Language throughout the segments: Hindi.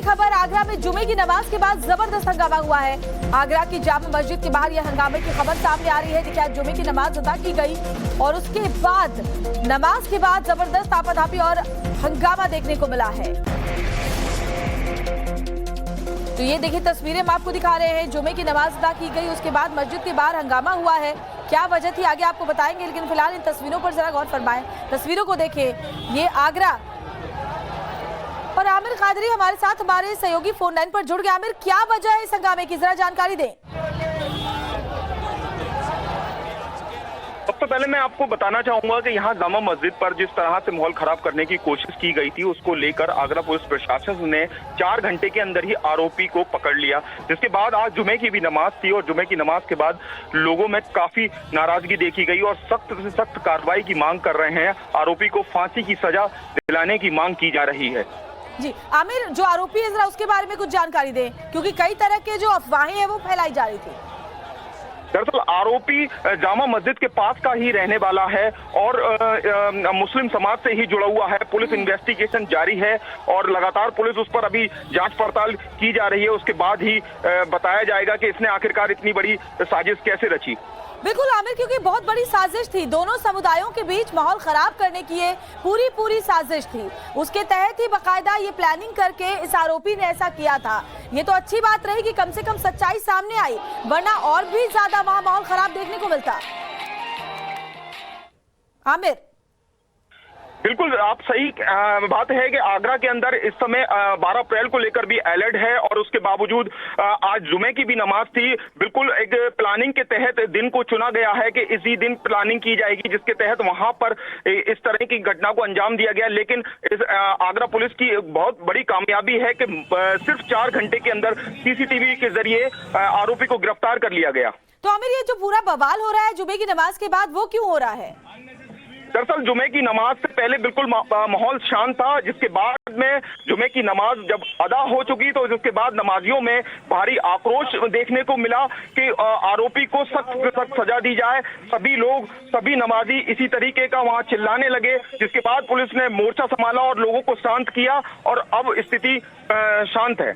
खबर आगरा में जुमे की नमाज के बाद जबरदस्त हंगामा हुआ है। आगरा की जामा मस्जिद के बाहर यह हंगामे की खबर सामने आ रही है। देखिए, जुमे की नमाज अदा की गई और उसके बाद नमाज के बाद जबरदस्त आपाधापी और हंगामा देखने को मिला है। तो ये देखिए तस्वीरें हम आपको दिखा रहे हैं। जुमे की नमाज अदा की गई, उसके बाद मस्जिद के बाहर हंगामा हुआ है। क्या वजह थी आगे आपको बताएंगे, लेकिन फिलहाल इन तस्वीरों पर जरा गौर फरमाएं। तस्वीरों को देखिए, ये आगरा और आमिर कादरी हमारे साथ हमारे सहयोगी फोन लाइन पर जुड़ गए। आमिर, क्या वजह है इस हंगामे की, जरा जानकारी दें। सबसे पहले मैं आपको बताना चाहूंगा कि यहाँ जामा मस्जिद पर जिस तरह से माहौल खराब करने की कोशिश की गई थी, उसको लेकर आगरा पुलिस प्रशासन ने 4 घंटे के अंदर ही आरोपी को पकड़ लिया। जिसके बाद आज जुमे की भी नमाज थी और जुमे की नमाज के बाद लोगों में काफी नाराजगी देखी गई और सख्त से सख्त कार्रवाई की मांग कर रहे हैं। आरोपी को फांसी की सजा दिलाने की मांग की जा रही है। जी आमिर, जो आरोपी है जरा उसके बारे में कुछ जानकारी दें, क्योंकि कई तरह के जो अफवाहें हैं वो फैलाई जा रही थी। दरअसल आरोपी जामा मस्जिद के पास का ही रहने वाला है और मुस्लिम समाज से ही जुड़ा हुआ है। पुलिस इन्वेस्टिगेशन जारी है और लगातार पुलिस उस पर अभी जांच पड़ताल की जा रही है। उसके बाद ही बताया जाएगा कि इसने आखिरकार इतनी बड़ी साजिश कैसे रची। बिल्कुल आमिर, क्योंकि बहुत बड़ी साजिश थी, दोनों समुदायों के बीच माहौल खराब करने की ये पूरी साजिश थी। उसके तहत ही बकायदा ये प्लानिंग करके इस आरोपी ने ऐसा किया था। ये तो अच्छी बात रही कि कम से कम सच्चाई सामने आई, वरना और भी ज्यादा वहां माहौल खराब देखने को मिलता। आमिर, बिल्कुल आप सही बात है कि आगरा के अंदर इस समय 12 अप्रैल को लेकर भी अलर्ट है और उसके बावजूद आज जुमे की भी नमाज थी। बिल्कुल एक प्लानिंग के तहत दिन को चुना गया है कि इसी दिन प्लानिंग की जाएगी, जिसके तहत वहां पर इस तरह की घटना को अंजाम दिया गया। लेकिन इस आगरा पुलिस की बहुत बड़ी कामयाबी है कि सिर्फ 4 घंटे के अंदर सीसीटीवी के जरिए आरोपी को गिरफ्तार कर लिया गया। तो आमिर, ये जो पूरा बवाल हो रहा है जुमे की नमाज के बाद, वो क्यों हो रहा है? दरअसल जुमे की नमाज से पहले बिल्कुल माहौल शांत था, जिसके बाद में जुमे की नमाज जब अदा हो चुकी तो जिसके बाद नमाजियों में भारी आक्रोश देखने को मिला कि आरोपी को सख्त से सख्त सजा दी जाए। सभी लोग, सभी नमाजी इसी तरीके का वहां चिल्लाने लगे, जिसके बाद पुलिस ने मोर्चा संभाला और लोगों को शांत किया और अब स्थिति शांत है।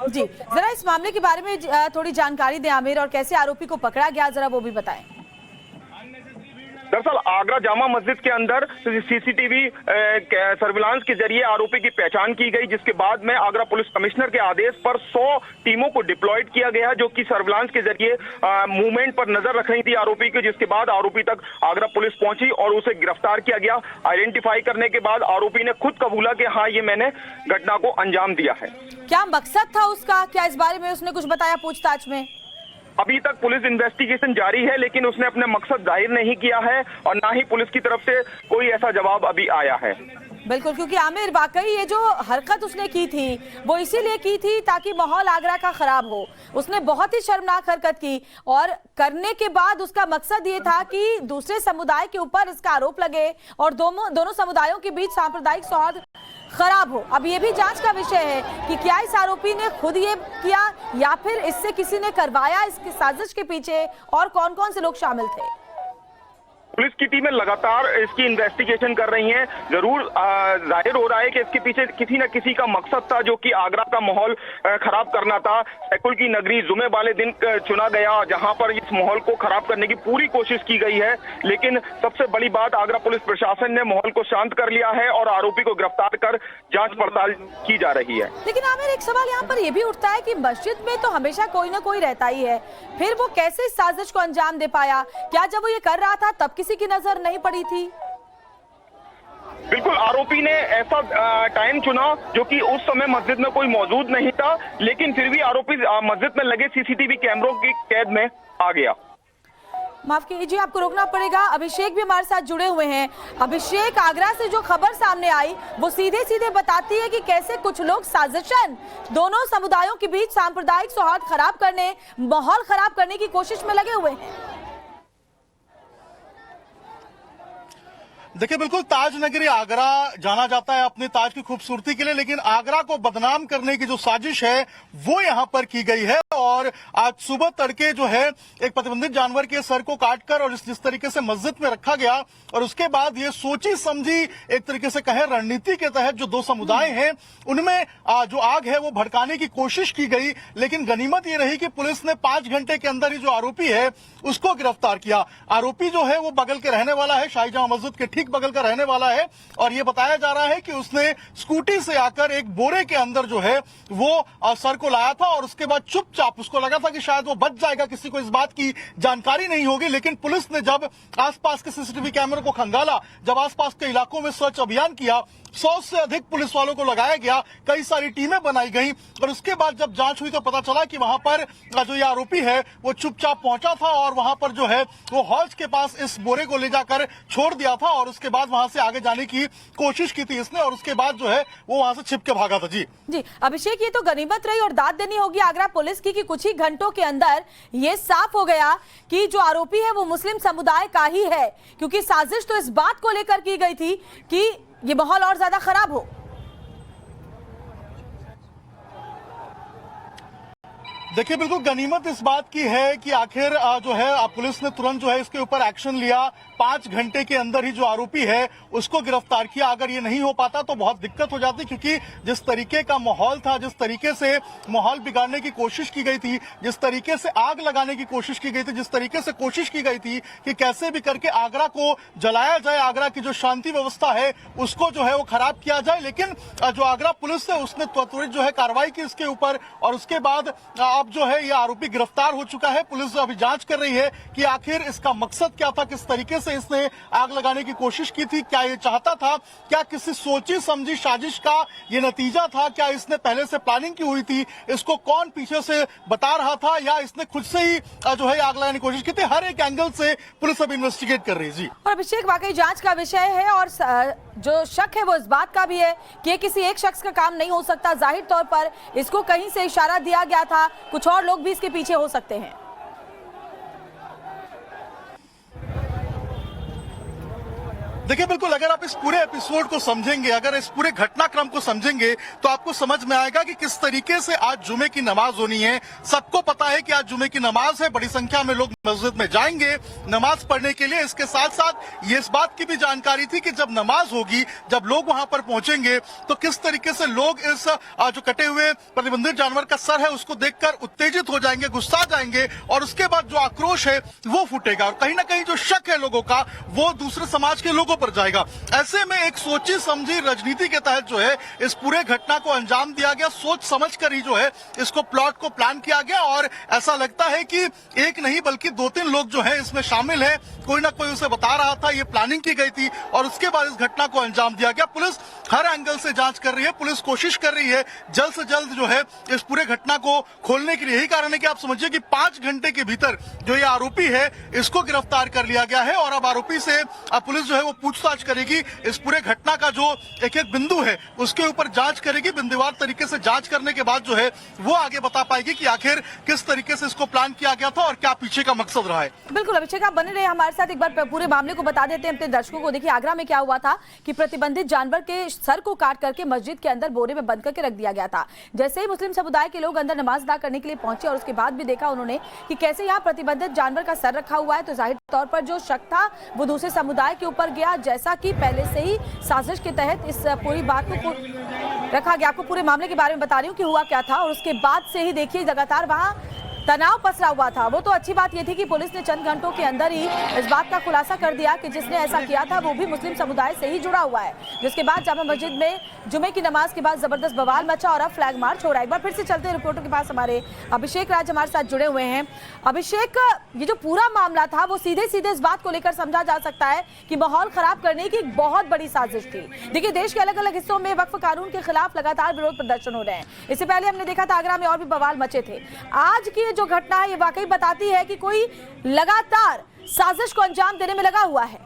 जी, जरा इस मामले के बारे में थोड़ी जानकारी दें आमिर, और कैसे आरोपी को पकड़ा गया जरा वो भी बताएं। दरअसल आगरा जामा मस्जिद के अंदर सीसीटीवी सर्विलांस के जरिए आरोपी की पहचान की गई, जिसके बाद में आगरा पुलिस कमिश्नर के आदेश पर 100 टीमों को डिप्लॉयड किया गया, जो कि सर्विलांस के जरिए मूवमेंट पर नजर रख रही थी आरोपी की। जिसके बाद आरोपी तक आगरा पुलिस पहुंची और उसे गिरफ्तार किया गया। आइडेंटिफाई करने के बाद आरोपी ने खुद कबूला कि हाँ, ये मैंने घटना को अंजाम दिया है। क्या मकसद था उसका, क्या इस बारे में उसने कुछ बताया पूछताछ में? अभी तक पुलिस इन्वेस्टिगेशन जारी है, लेकिन उसने अपने मकसद जाहिर नहीं किया है और ना ही पुलिस की तरफ से कोई ऐसा जवाब अभी आया है। बिल्कुल, क्योंकि आमिर वाकई ये जो हरकत उसने की थी वो इसीलिए की थी ताकि माहौल आगरा का खराब हो। उसने बहुत ही शर्मनाक हरकत की और करने के बाद उसका मकसद ये था कि दूसरे समुदाय के ऊपर इसका आरोप लगे और दोनों समुदायों के बीच सांप्रदायिक सौहार्द खराब हो। अब ये भी जांच का विषय है कि क्या इस आरोपी ने खुद ये किया या फिर इससे किसी ने करवाया। इसकी साजिश के पीछे और कौन कौन से लोग शामिल थे? पुलिस की टीमें लगातार इसकी इन्वेस्टिगेशन कर रही हैं। जरूर जाहिर हो रहा है कि इसके पीछे किसी न किसी का मकसद था, जो कि आगरा का माहौल खराब करना था। सैकुल की नगरी जुमे वाले दिन चुना गया, जहां पर इस माहौल को खराब करने की पूरी कोशिश की गई है। लेकिन सबसे बड़ी बात, आगरा पुलिस प्रशासन ने माहौल को शांत कर लिया है और आरोपी को गिरफ्तार कर जांच पड़ताल की जा रही है। लेकिन आमिर, एक सवाल यहाँ पर यह भी उठता है कि मस्जिद में तो हमेशा कोई ना कोई रहता ही है, फिर वो कैसे इस साजिश को अंजाम दे पाया? क्या जब वो ये कर रहा था तब किसी की नजर नहीं पड़ी थी? बिल्कुल, आरोपी ने ऐसा टाइम चुना जो कि उस समय मस्जिद में कोई मौजूद नहीं था, लेकिन फिर भी आरोपी मस्जिद में लगे सीसीटीवी कैमरों की कैद में आ गया। माफ कीजिए, आपको रोकना पड़ेगा। अभिषेक भी हमारे साथ जुड़े हुए हैं। अभिषेक, आगरा से जो खबर सामने आई वो सीधे सीधे बताती है कि कैसे कुछ लोग साजिशन दोनों समुदायों के बीच सांप्रदायिक सौहार्द खराब करने, माहौल खराब करने की कोशिश में लगे हुए हैं। देखिए, बिल्कुल ताज नगरी आगरा जाना जाता है अपनी ताज की खूबसूरती के लिए, लेकिन आगरा को बदनाम करने की जो साजिश है वो यहां पर की गई है। और आज सुबह तड़के जो है एक प्रतिबंधित जानवर के सर को काटकर और जिस तरीके से मस्जिद में रखा गया और उसके बाद ये सोची समझी एक तरीके से कहे रणनीति के तहत जो दो समुदाय हैं उनमें जो आग है वो भड़काने की कोशिश की गई। लेकिन गनीमत ये रही कि पुलिस ने 5 घंटे के अंदर ही जो आरोपी है उसको गिरफ्तार किया। आरोपी जो है वो बगल के रहने वाला है, शाहीजहां मस्जिद के ठीक बगल का रहने वाला है और ये बताया जा रहा है कि उसने स्कूटी से आकर एक बोरे के अंदर जो है वो सर को लाया था और उसके बाद चुपचाप उसको लगा था कि शायद वो बच जाएगा, किसी को इस बात की जानकारी नहीं होगी। लेकिन पुलिस ने जब आसपास के सीसीटीवी कैमरे को खंगाला, जब आसपास के इलाकों में सर्च अभियान किया, 100 से अधिक पुलिस वालों को लगाया गया, कई सारी टीमें बनाई गई और उसके बाद जब जांच हुई तो पता चला कि वहां पर जो ये आरोपी है वो चुपचाप पहुंचा था और वहां पर जो है वो हौज के पास इस बोरे को ले जाकर छोड़ दिया था और उसके बाद वहां से आगे जाने की कोशिश की थी इसने और उसके बाद जो है वो वहां से छिप के भागा था। जी अभिषेक, ये तो गनीमत रही और दाद देनी होगी आगरा पुलिस की कि कुछ ही घंटों के अंदर ये साफ हो गया कि जो आरोपी है वो मुस्लिम समुदाय का ही है, क्योंकि साजिश तो इस बात को लेकर की गई थी कि ये माहौल और ज्यादा खराब हो। देखिए, बिल्कुल गनीमत इस बात की है कि आखिर जो है पुलिस ने तुरंत जो है इसके ऊपर एक्शन लिया। 5 घंटे के अंदर ही जो आरोपी है उसको गिरफ्तार किया। अगर ये नहीं हो पाता तो बहुत दिक्कत हो जाती, क्योंकि जिस तरीके का माहौल था, जिस तरीके से माहौल बिगाड़ने की कोशिश की गई थी, जिस तरीके से आग लगाने की कोशिश की गई थी, जिस तरीके से कोशिश की गई थी कि कैसे भी करके आगरा को जलाया जाए, आगरा की जो शांति व्यवस्था है उसको जो है वो खराब किया जाए। लेकिन जो आगरा पुलिस है उसने त्वरित जो है कार्रवाई की इसके ऊपर और उसके बाद अब जो है ये आरोपी गिरफ्तार हो चुका है। पुलिस अभी जांच कर रही है कि आखिर इसका मकसद क्या था, किस तरीके से इसने आग लगाने की कोशिश की थी, क्या ये चाहता था, क्या किसी सोची समझी साजिश का ये नतीजा था, क्या इसने पहले से प्लानिंग की हुई थी, इसको कौन पीछे से बता रहा था या इसने खुद से ही जो है आग लगाने की कोशिश की थी। हर एक एंगल से पुलिस अभी इन्वेस्टिगेट कर रही है। जी और अभिषेक, वाकई जांच का विषय है और जो शक है वो इस बात का भी है कि ये किसी एक शख्स का काम नहीं हो सकता। जाहिर तौर पर इसको कहीं से इशारा दिया गया था, कुछ और लोग भी इसके पीछे हो सकते हैं। देखिए, बिल्कुल अगर आप इस पूरे एपिसोड को समझेंगे, अगर इस पूरे घटनाक्रम को समझेंगे तो आपको समझ में आएगा कि किस तरीके से आज जुमे की नमाज होनी है। सबको पता है कि आज जुमे की नमाज है, बड़ी संख्या में लोग मस्जिद में जाएंगे नमाज पढ़ने के लिए। इसके साथ साथ ये इस बात की भी जानकारी थी कि जब नमाज होगी, जब लोग वहां पर पहुंचेंगे तो किस तरीके से लोग इस जो कटे हुए प्रतिबंधित जानवर का सर है उसको देखकर उत्तेजित हो जाएंगे, गुस्सा जाएंगे और उसके बाद जो आक्रोश है वो फूटेगा और कहीं ना कहीं जो शक है लोगों का वो दूसरे समाज के लोगों पर जाएगा। ऐसे में एक सोची समझी राजनीति के तहत जो है इस पूरे घटना को अंजाम दिया गया। सोच समझ कर ही जो है इसको प्लॉट को प्लान किया गया और ऐसा लगता है कि एक नहीं बल्कि 2-3 लोग जो है इसमें शामिल है। कोई ना कोई उसे बता रहा था, ये प्लानिंग की गई थी और उसके बाद इस घटना को अंजाम दिया गया। पुलिस हर एंगल से जांच कर रही है, पुलिस कोशिश कर रही है जल्द से जल्द जो है इस पूरे घटना को खोलने के लिए। यही कारण है कि आप समझिए कि 5 घंटे के भीतर जो ये आरोपी है इसको गिरफ्तार कर लिया गया है और अब आरोपी से पुलिस जो है वो पूछताछ करेगी। इस पूरे घटना का जो एक एक बिंदु है उसके ऊपर जांच करेगी। बिंदुवार तरीके से जांच करने के बाद जो है वो आगे बता पाएगी कि आखिर किस तरीके से इसको प्लान किया गया था और क्या पीछे का मकसद रहा है। बिल्कुल अभिषेक, आप बने रहे हमारे साथ। एक बार पूरे मामले को बता देते हैं अपने दर्शकों को। देखिए, आगरा में क्या हुआ था कि प्रतिबंधित जानवर के सर को काट करके मस्जिद के अंदर बोरे में बंद करके रख दिया गया था। जैसे ही मुस्लिम समुदाय के लोग अंदर नमाज अदा करने के लिए पहुंचे और उसके बाद भी देखा उन्होंने कि कैसे यहाँ प्रतिबंधित जानवर का सर रखा हुआ है, तो जाहिर तौर पर जो शक था वो दूसरे समुदाय के ऊपर गया। जैसा कि पहले से ही साजिश के तहत इस पूरी बात को रखा गया। आपको पूरे मामले के बारे में बता रही हूँ कि हुआ क्या था और उसके बाद से ही देखिए लगातार वहां तनाव पसरा हुआ था। वो तो अच्छी बात ये थी कि पुलिस ने चंद घंटों के अंदर ही इस बात का खुलासा कर दिया कि जिसने ऐसा किया था वो भी मुस्लिम समुदाय से ही जुड़ा हुआ है। जिसके बाद जामा मस्जिद में जुमे की नमाज के बाद जबरदस्त बवाल मचा और अब फ्लैग मार्च हो रहा है। एक बार फिर से चलते हैं रिपोर्टर के पास, हमारे अभिषेक राज हमारे साथ जुड़े हुए हैं। अभिषेक, ये जो पूरा मामला था वो सीधे सीधे इस बात को लेकर समझा जा सकता है कि माहौल खराब करने की एक बहुत बड़ी साजिश थी। देखिए, देश के अलग अलग हिस्सों में वक्फ कानून के खिलाफ लगातार विरोध प्रदर्शन हो रहे हैं। इससे पहले हमने देखा था आगरा में और भी बवाल मचे थे। आज की जो घटना है ये वाकई बताती है कि कोई लगातार साजिश को अंजाम देने में लगा हुआ है।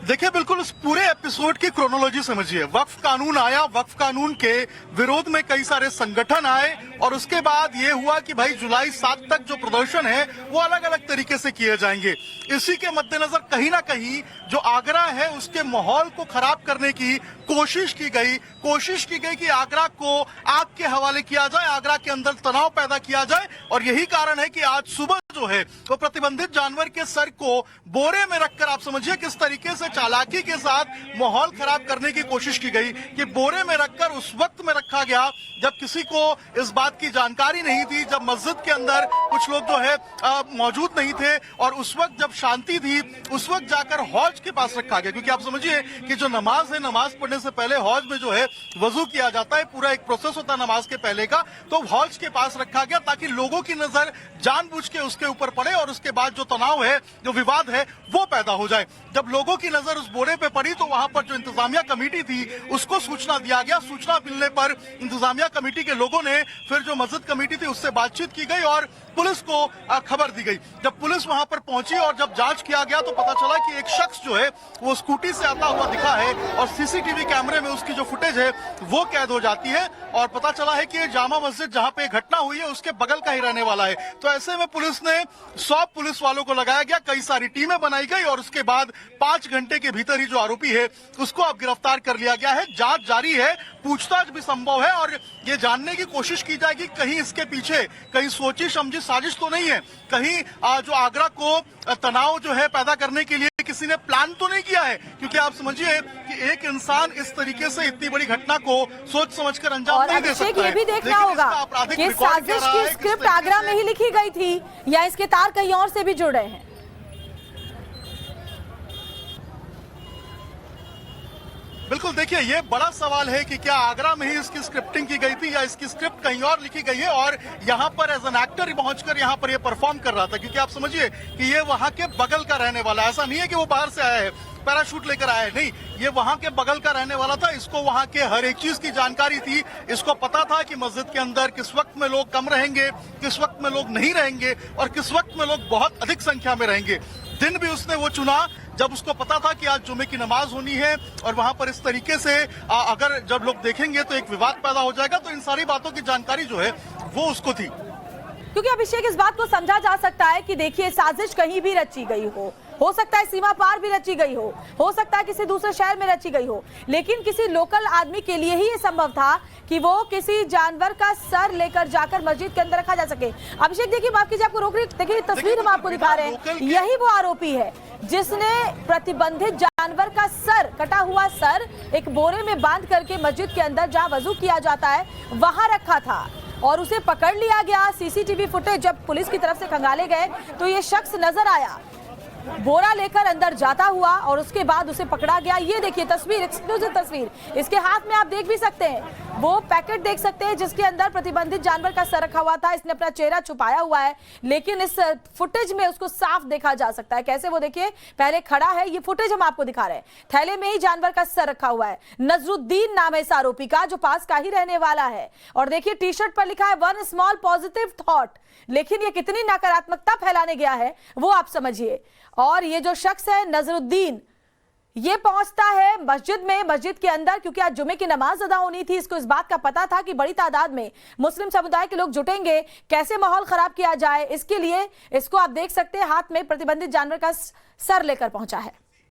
देखिए बिल्कुल उस पूरे एपिसोड की क्रोनोलॉजी समझिए। वक्फ कानून आया, वक्फ कानून के विरोध में कई सारे संगठन आए और उसके बाद ये हुआ कि भाई जुलाई 7 तक जो प्रदर्शन है वो अलग अलग तरीके से किए जाएंगे। इसी के मद्देनजर कहीं ना कहीं जो आगरा है उसके माहौल को खराब करने की कोशिश की गई कि आगरा को आग के हवाले किया जाए, आगरा के अंदर तनाव पैदा किया जाए। और यही कारण है कि आज सुबह जो है वो प्रतिबंधित जानवर के सर को बोरे में रखकर, आप समझिए किस तरीके से चालाकी के साथ माहौल खराब करने की कोशिश की गई कि बोरे में रखकर उस वक्त में रखा गया जब किसी को इस बात की जानकारी नहीं थी, जब मस्जिद के अंदर कुछ लोग जो है मौजूद नहीं थे और उस वक्त जब शांति थी उस वक्त जाकर हौज के पास रखा गया। क्योंकि आप समझिए कि जो नमाज है, नमाज पढ़ने से पहले हौज में जो है वजू किया जाता है, पूरा एक प्रोसेस होता है नमाज के पहले का, तो हौज के पास रखा गया ताकि लोगों की नजर जानबूझ के उसके ऊपर पड़े और उसके बाद जो तनाव है, जो विवाद है वो पैदा हो जाए। जब लोगों की नजर उस बोरे पे पड़ी तो वहां पर जो इंतजामिया कमेटी थी उसको सूचना दिया गया। सूचना मिलने पर इंतजामिया कमेटी के लोगों ने फिर जो मस्जिद कमेटी थी उससे बातचीत की गई और पुलिस को खबर दी गई। जब पुलिस वहां पर पहुंची और जब जांच किया गया तो पता चला कि एक शख्स जो है वो स्कूटी से आता हुआ दिखा है और सीसीटीवी कैमरे में उसकी जो फुटेज है वो कैद हो जाती है और पता चला है कि ये जामा मस्जिद जहां पे घटना हुई है उसके बगल का ही रहने वाला है। तो ऐसे में पुलिस ने 100 पुलिस वालों को लगाया गया, कई सारी टीमें बनाई गई और उसके बाद 5 घंटे के भीतर ही जो आरोपी है उसको अब गिरफ्तार कर लिया गया है। जांच जारी है, पूछताछ भी संभव है और ये जानने की कोशिश की जाएगी कहीं इसके पीछे कहीं सोची समझी साजिश तो नहीं है, कहीं जो आगरा को तनाव जो है पैदा करने के लिए किसी ने प्लान तो नहीं किया है। क्योंकि आप समझिए कि एक इंसान इस तरीके से इतनी बड़ी घटना को सोच समझकर अंजाम नहीं दे सकता है। ये भी देखना होगा कि साजिश की स्क्रिप्ट आगरा में ही लिखी गई थी या इसके तार कहीं और से भी जुड़ रहे हैं। बिल्कुल, देखिए ये बड़ा सवाल है कि क्या आगरा में ही इसकी स्क्रिप्टिंग की गई थी या इसकी स्क्रिप्ट कहीं और लिखी गई है और यहाँ पर एज एन एक्टर पहुंचकर यहाँ पर ये परफॉर्म कर रहा था। क्योंकि आप समझिए कि ये वहाँ के बगल का रहने वाला, ऐसा नहीं है कि वो बाहर से आया है, पैराशूट लेकर आया है, नहीं, ये वहां के बगल का रहने वाला था। इसको वहां के हर एक चीज की जानकारी थी। इसको पता था कि मस्जिद के अंदर किस वक्त में लोग कम रहेंगे, किस वक्त में लोग नहीं रहेंगे और किस वक्त में लोग बहुत अधिक संख्या में रहेंगे। दिन भी उसने वो चुना जब उसको पता था कि आज जुमे की नमाज होनी है और वहां पर इस तरीके से अगर जब लोग देखेंगे तो एक विवाद पैदा हो जाएगा। तो इन सारी बातों की जानकारी जो है वो उसको थी। क्योंकि अभिषेक इस बात को समझा जा सकता है कि देखिए साजिश कहीं भी रची गई हो सकता है सीमा पार भी रची गई हो सकता है किसी दूसरे शहर में रची गई हो, लेकिन किसी लोकल आदमी के लिए ही ये संभव था कि वो किसी जानवर का सर लेकर जाकर मस्जिद के अंदर रखा जा सके। अभिषेक देखिए, माफ कीजिए आपको रोक रही, देखिए तस्वीर हम आपको दिखा रहे हैं, यही वो आरोपी है जिसने प्रतिबंधित जानवर का सर, कटा हुआ सर एक बोरे में बांध करके मस्जिद के अंदर जहां वजू किया जाता है वहां रखा था और उसे पकड़ लिया गया। सीसीटीवी फुटेज जब पुलिस की तरफ से खंगाले गए तो ये शख्स नजर आया बोरा लेकर अंदर जाता हुआ और उसके बाद उसे पकड़ा गया। ये देखिए तस्वीर, एक्सक्लूसिव तस्वीर, इसके हाथ में आप देख भी सकते हैं, वो पैकेट देख सकते हैं जिसके अंदर प्रतिबंधित जानवर का सर रखा हुआ था। इसने अपना चेहरा छुपाया हुआ है लेकिन इस फुटेज में उसको साफ देखा जा सकता है। कैसे, वो देखिए पहले खड़ा है, ये फुटेज हम आपको दिखा रहे हैं, थैले में ही जानवर का सर रखा हुआ है। नजरुद्दीन नाम है इस आरोपी का जो पास का ही रहने वाला है और देखिए टी शर्ट पर लिखा है वन स्मॉल पॉजिटिव थॉट, लेकिन ये कितनी नकारात्मकता फैलाने गया है वो आप समझिए। और ये जो शख्स है नजरुद्दीन, ये पहुंचता है मस्जिद में, मस्जिद के अंदर, क्योंकि आज जुमे की नमाज अदा होनी थी। इसको इस बात का पता था कि बड़ी तादाद में मुस्लिम समुदाय के लोग जुटेंगे, कैसे माहौल खराब किया जाए, इसके लिए इसको आप देख सकते हैं हाथ में प्रतिबंधित जानवर का सर लेकर पहुंचा है।